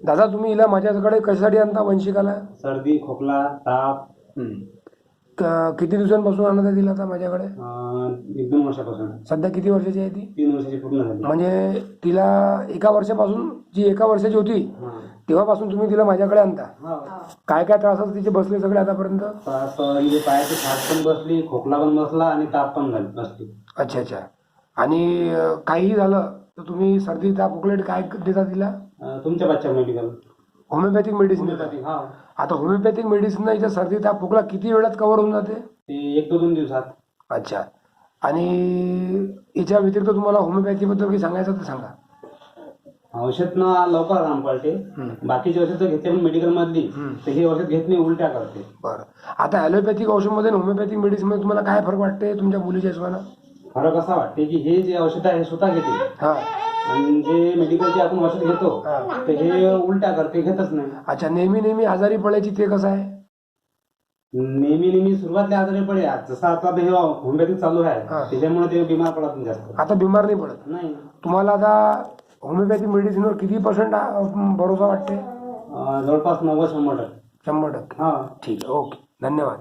दादा तुम्ही हिला माझ्याकडे कशासाठी आणता वंशिकाला? सर्दी, खोकला, ताप. किती दिवसांपासून आणत आहे तिला आता माझ्याकडे? 1-2 वर्षापासून. सध्या किती वर्षाची आहे ती? 3 वर्षाची पूर्ण झाली. म्हणजे तिला एका वर्षापासून, जी एका वर्षाची होती तेव्हापासून तुम्ही तिला माझ्याकडे आणता? काय काय त्रास तिचे बसले सगळे आतापर्यंत? त्रास म्हणजे पायाची छात पण बसली, खोकला पण बसला आणि ताप पण बसली. अच्छा अच्छा. आणि काहीही झालं तर तुम्ही सर्दी ताप खोकले काय देता तिला? तुमच्या बच्चा मेडिकल होमिओपॅथिक मेडिसिन देता? होमिओपॅथिक. हा. आता होमिओपॅथिक मेडिसिन याच्या सर्दी ताप खोकला किती वेळात कव्हर होऊन जाते? ते 1-2 दिवसात. अच्छा. आणि याच्या व्यतिरिक्त तुम्हाला होमिओपॅथीबद्दल काही सांगायचं तर सांगा. औषध ना लवकर आराम पडते. बाकीची औषध घेते पण मेडिकल मधली, तर हे औषध घेत नाही, उलट्या करते. बरं. आता ॲलोपॅथिक औषधमध्ये आणि होमिओपॅथिक मेडिसिन मध्ये तुम्हाला काय फरक वाटते तुमच्या मुलीच्या हिशोबानं? फरक असा वाटते की हे जे औषध आहे हे स्वतः घेते, हां. आणि जे मेडिकलचे आपण औषध घेतो तर हे उलट्या करते, घेतच नाही. अच्छा. नेहमी नेहमी आजारी पडायची ते कसं आहे? नेहमी सुरुवातला आजारी पडे, जसं आता हे होमिओपॅथिक चालू आहे त्याच्यामुळे ते बिमार पडत नाही जास्त. आता बिमार नाही पडत? नाही. तुम्हाला आता होमिओपॅथिक मेडिसिनवर किती % भरोसा वाटते? जवळपास 90-100%. 100%. हा. ठीक आहे. ओके. धन्यवाद.